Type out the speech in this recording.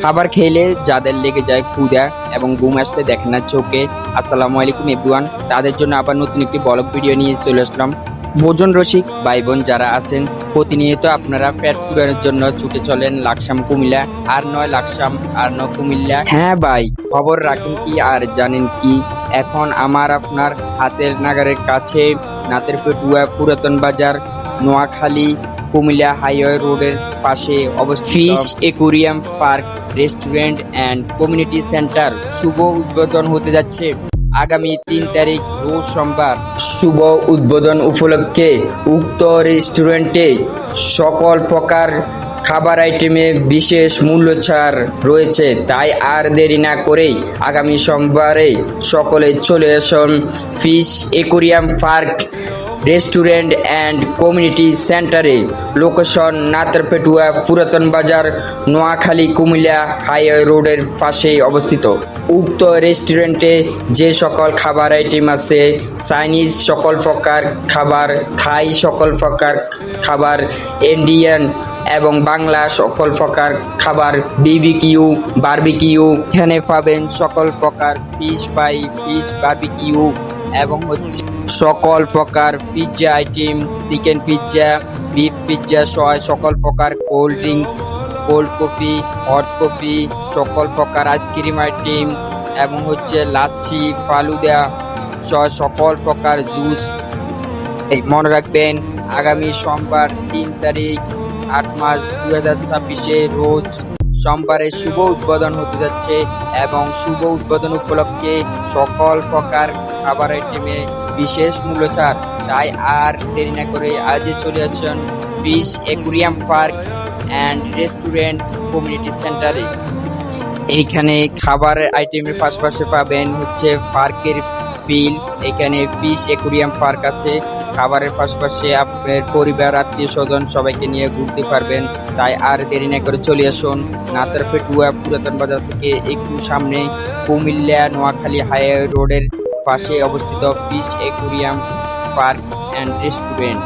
খাবার খেলে যাদের লেগে যায় ক্ষুধা এবং ঘুম আসলে দেখে না চোখে। আসসালামু আলাইকুম এভরিওয়ান, তাদের জন্য আবার নতুন একটি ব্লগ ভিডিও নিয়ে চলে আসলাম। ভোজন রসিক ভাই বোন যারা আছেন, প্রতিনিয়ত আপনারা পেট পূরণের জন্য ছুটে চলেন লাকসাম কুমিল্লা, আর নয় লাকসাম আর নয় কুমিল্লা। হ্যাঁ ভাই, খবর রাখেন কি আর জানেন কি, এখন আমার আপনার হাতের নাগারের কাছে নাতেরপেটুয়া পুরাতন বাজার, নোয়াখালী কুমিল্লা হাইওয়ে রোডের পাশে অবস্থিত fish aquarium park restaurant and community centre শুভ উদ্বোধন হতে যাচ্ছে আগামী 3 তারিখ রোজ সোমবার। শুভ উদ্বোধন উপলক্ষে উক্ত রেস্টুরেন্টে সকল প্রকার খাবার আইটেমে বিশেষ মূল্য ছাড় রয়েছে, তাই আর দেরি না করেই আগামী সোমবারে সকলে চলে আসুন fish aquarium park restaurant and community সেন্টারে। লোকেশন নাতেরপেটুয়া পুরাতন বাজার, নোয়াখালী কুমিল্লা হাইওয়ে রোডের পাশে অবস্থিত। উক্ত রেস্টুরেন্টে যে সকল খাবার আইটেম আছে, চাইনিজ সকল প্রকার খাবার, থাই সকল প্রকার খাবার, ইন্ডিয়ান এবং বাংলা সকল প্রকার খাবার, বিবিকিউ বারবিকিউ, এখানে পাবেন সকল প্রকার ফিশ ফ্রাই, ফিশ বারবিকিউ এবং হচ্ছে সকল প্রকার pizza item, chicken pizza, beef pizza সহ সকল প্রকার cold drinks, cold coffee, hot coffee, সকল প্রকার আইসক্রিম আইটেম এবং হচ্ছে লাচ্ছি, ফালুদা সহ সকল প্রকার জুস। মনে রাখবেন আগামী সোমবার 3 তারিখ 8 মাস 2026 রোজ সোমবারে শুভ উদ্বোধন হতে যাচ্ছে এবং শুভ উদ্বোধন উপলক্ষে সকল প্রকার খাবার আইটেমে বিশেষ মূল্য ছাড়। তাই আর দেরি না করে আজই চলে আসুন fish aquarium park and restaurant community সেন্টারে। এইখানে খাবার আইটেমের পাশাপাশি পাবেন হচ্ছে পার্কের ফিল। এখানে ফিশ একুরিয়াম পার্ক আছে, খাবারের পাশাপাশি আপনার পরিবার আত্মীয় স্বজন সবাইকে নিয়ে ঘুরতে পারবেন। তাই আর দেরি না করে চলে আসুন নাতেরপেটুয়া পুরাতন বাজার থেকে একটু সামনে কুমিল্লা নোয়াখালী হাইওয়ে রোডের পাশে অবস্থিত fish aquarium park and restaurant.